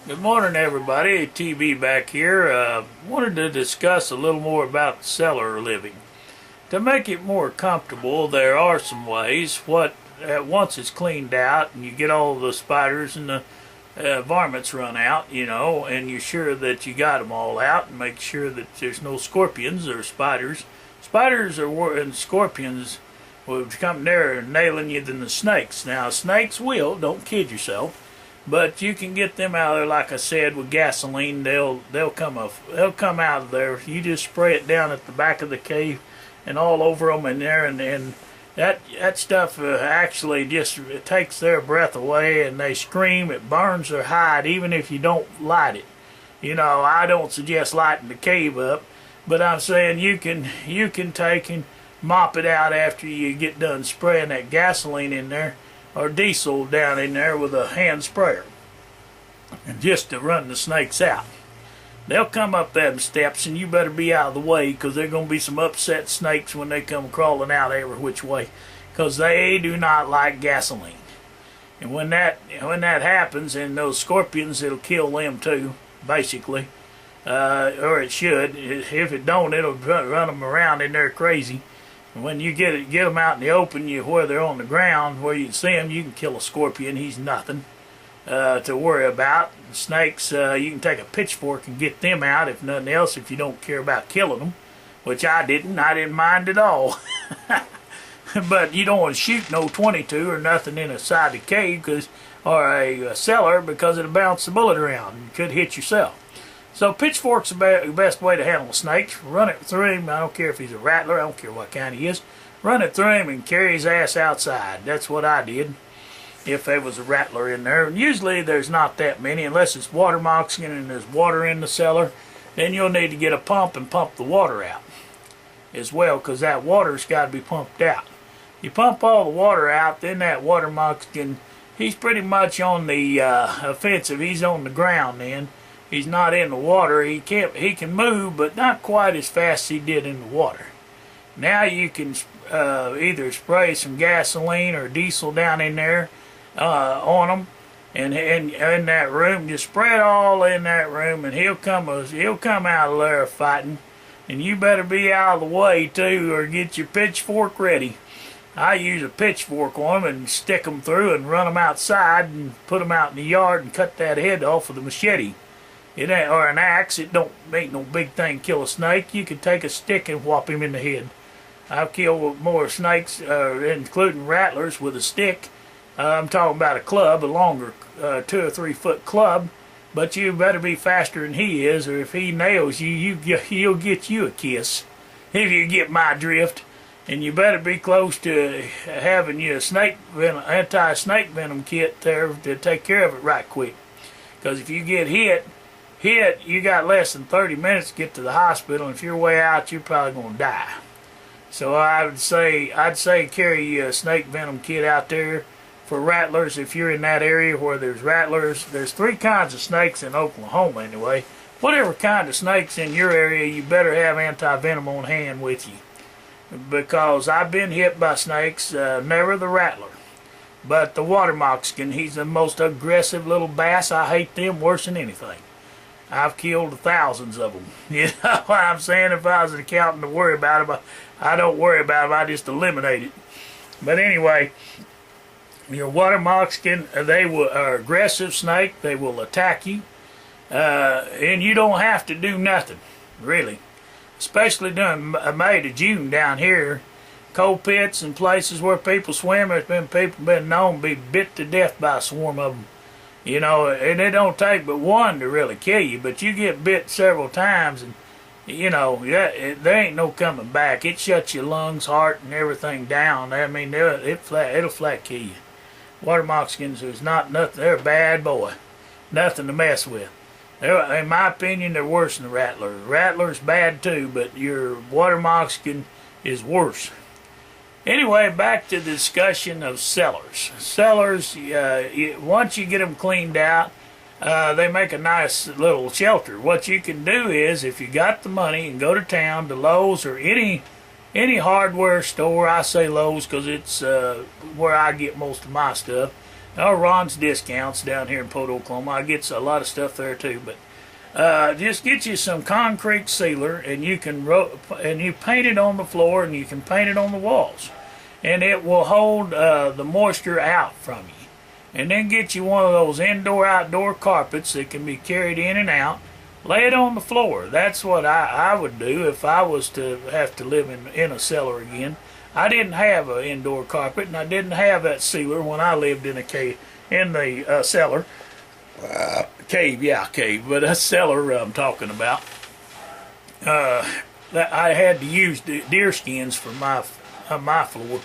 Good morning, everybody. TV back here. Wanted to discuss a little more about cellar living. To make it more comfortable, there are some ways. Once it's cleaned out and you get all the spiders and the varmints run out, and you're sure that you got them all out, and make sure that there's no scorpions or spiders. And scorpions will come nearer nailing you than the snakes. Now, snakes will. Don't kid yourself. But you can get them out of there, like I said, with gasoline. They'll come out of there. You just spray it down at the back of the cave and all over them in there, and that stuff actually just it takes their breath away, and they scream. It burns their hide, even if you don't light it. I don't suggest lighting the cave up, but I'm saying you can take and mop it out after you get done spraying that gasoline in there, or diesel down in there with a hand sprayer, and just to run the snakes out. They'll come up them steps, and you better be out of the way, because there's going to be some upset snakes when they come crawling out every which way, because they do not like gasoline. And when that happens, and those scorpions, it'll kill them too, basically, or it should. If it don't, it'll run them around in there crazy. When you get them out in the open, where they're on the ground, where you can see them, you can kill a scorpion. He's nothing to worry about. Snakes, you can take a pitchfork and get them out, if nothing else, if you don't care about killing them, which I didn't. I didn't mind at all. But you don't want to shoot no 22 or nothing inside the cave or a cellar, because it'll bounce the bullet around and you could hit yourself. So pitchfork's the best way to handle snakes. Run it through him. I don't care if he's a rattler. I don't care what kind he is. Run it through him and carry his ass outside. That's what I did if there was a rattler in there. And usually there's not that many, unless it's water moccasin and there's water in the cellar. Then you'll need to get a pump and pump the water out as well, because that water's got to be pumped out. You pump all the water out, then that water moccasin, he's pretty much on the offensive. He's on the ground then. He's not in the water. He can move, but not quite as fast as he did in the water. Now you can either spray some gasoline or diesel down in there on him, and in that room, just spray it all in that room, and he'll come out of there fighting. And you better be out of the way too, or get your pitchfork ready. I use a pitchfork on them and stick them through and run them outside and put them out in the yard and cut that head off with a machete. It ain't, or an axe. It ain't no big thing to kill a snake. You can take a stick and whop him in the head. I've killed more snakes, including rattlers, with a stick. I'm talking about a club, a longer 2 or 3 foot club. But you better be faster than he is, or if he nails you, he'll get you a kiss. If you get my drift. And you better be close to having your anti-snake venom kit there to take care of it right quick. Because if you get hit, you got less than 30 minutes to get to the hospital, and if you're way out, you're probably going to die. So I'd say carry a snake venom kit out there for rattlers if you're in that area where there's rattlers. There's 3 kinds of snakes in Oklahoma anyway. Whatever kind of snakes in your area, you better have anti-venom on hand with you. Because I've been hit by snakes, never the rattler. But the water moccasin, he's the most aggressive little bass. I hate them worse than anything. I've killed thousands of them. You know what I'm saying? If I was an accountant to worry about them, I don't worry about them. I just eliminate it. But anyway, your water moccasin, they are aggressive snake. They will attack you. And you don't have to do nothing, really. Especially during May to June down here. Coal pits and places where people swim, there's been people been known to be bit to death by a swarm of them. And it don't take but one to really kill you, but you get bit several times, and there ain't no coming back. It shuts your lungs, heart, and everything down. I mean, it'll flat kill you. Water moccasins is not nothing. They're a bad boy, nothing to mess with. In my opinion, they're worse than the rattler. Rattler's bad too, but your water moccasin is worse. Anyway, back to the discussion of cellars. Cellars, once you get them cleaned out, they make a nice little shelter. What you can do is, if you got the money, and go to town, to Lowe's or any hardware store. I say Lowe's because it's where I get most of my stuff. Ron's Discounts down here in Port Oklahoma. I get a lot of stuff there too, but just get you some concrete sealer, and you can you paint it on the floor, and you can paint it on the walls, and it will hold the moisture out from you. And then get you one of those indoor-outdoor carpets that can be carried in and out. Lay it on the floor. That's what I would do if I was to have to live in a cellar again. I didn't have an indoor carpet, and I didn't have that sealer when I lived in the cellar. Cave, but a cellar I'm talking about. I had to use deer skins for my floor,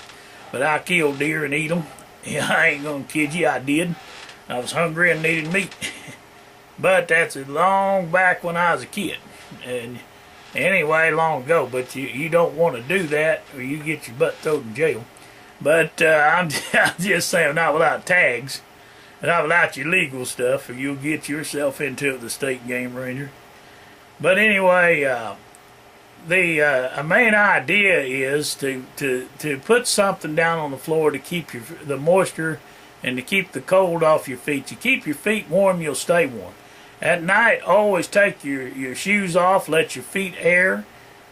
but I killed deer and eat them. Yeah, I ain't gonna kid you, I did. I was hungry and needed meat. But that's long back when I was a kid, and anyway, long ago. But you don't want to do that, or you get your butt thrown in jail. But I'm just saying, not without tags. Not without your legal stuff, or you'll get yourself into the state game ranger. But anyway, the main idea is to put something down on the floor to keep the moisture and to keep the cold off your feet. You keep your feet warm, you'll stay warm. At night, always take your shoes off, let your feet air.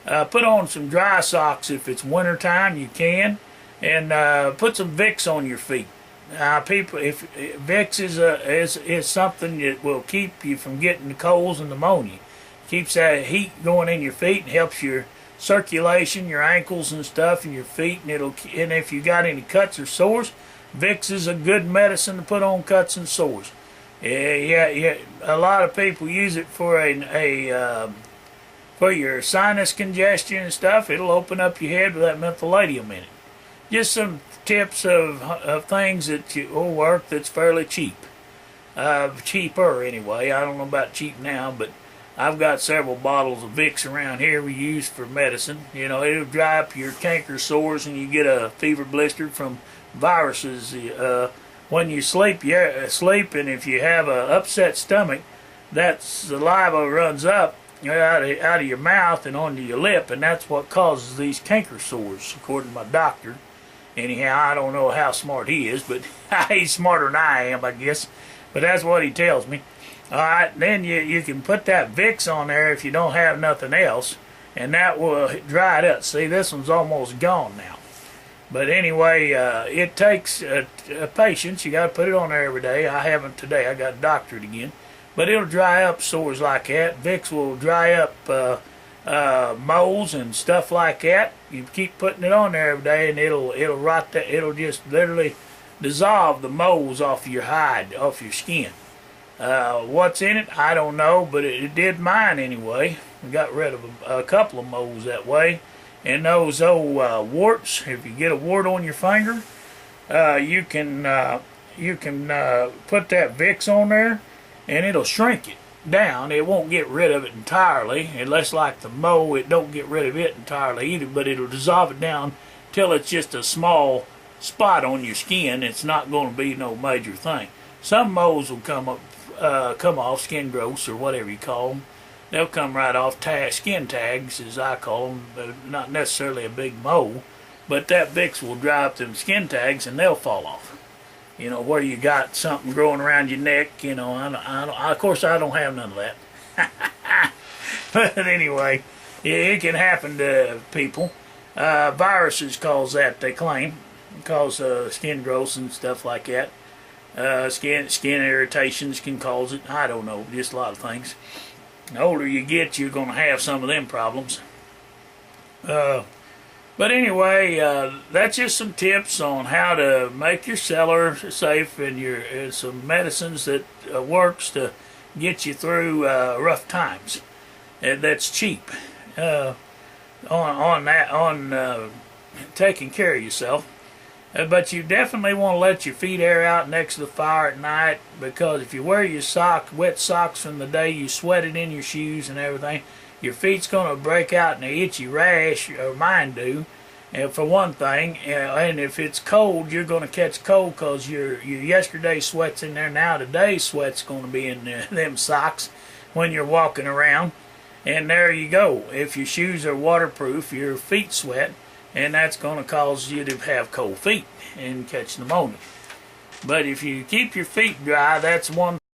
Put on some dry socks if it's winter time, you can, and put some Vicks on your feet. If Vicks is something that will keep you from getting the colds and pneumonia. Keeps that heat going in your feet and helps your circulation, your ankles and stuff, and your feet. And if you got any cuts or sores, Vicks is a good medicine to put on cuts and sores. Yeah. A lot of people use it for for your sinus congestion and stuff. It'll open up your head with that mentholatum in it. Just some tips of things that will work that's fairly cheap. Cheaper anyway. I don't know about cheap now, but I've got several bottles of Vicks around here we use for medicine. You know, it'll dry up your canker sores and you get a fever blister from viruses. When you sleep, and if you have an upset stomach, that saliva runs up out of your mouth and onto your lip, and that's what causes these canker sores, according to my doctor. Anyhow, I don't know how smart he is, but he's smarter than I am, I guess. But that's what he tells me. Alright, then you can put that Vicks on there if you don't have nothing else, and that will dry it up. See, this one's almost gone now. But anyway, it takes patience. You got to put it on there every day. I haven't today. I got doctored again. But it'll dry up sores like that. Vicks will dry up moles and stuff like that. You keep putting it on there every day, and it'll rot that. It'll just literally dissolve the moles off your hide, off your skin. What's in it, I don't know, but it did mine anyway. We got rid of a couple of moles that way. And those old warts, if you get a wart on your finger, you can put that Vicks on there, and it'll shrink it down. It won't get rid of it entirely, unless like the mole, it don't get rid of it entirely either, but it'll dissolve it down till it's just a small spot on your skin. It's not going to be no major thing. Some moles will come off, skin growths or whatever you call them. They'll come right off, skin tags, as I call them. Not necessarily a big mole, but that Vicks will dry up them skin tags and they'll fall off. You know, where you got something growing around your neck, you know, of course I don't have none of that. But anyway, it can happen to people. Viruses cause that, they claim. Cause skin growths and stuff like that. Skin irritations can cause it. I don't know, just a lot of things. The older you get, you're going to have some of them problems. But anyway, that's just some tips on how to make your cellar safe, and some medicines that works to get you through rough times. That's cheap. On taking care of yourself. But you definitely want to let your feet air out next to the fire at night, because if you wear your wet socks from the day you sweated in your shoes and everything, your feet's going to break out in an itchy rash, or mine do, for one thing. And if it's cold, you're going to catch cold because your yesterday's sweat's in there. Now today's sweat's going to be in them socks when you're walking around. And there you go. If your shoes are waterproof, your feet sweat, and that's going to cause you to have cold feet and catch pneumonia. But if you keep your feet dry, that's one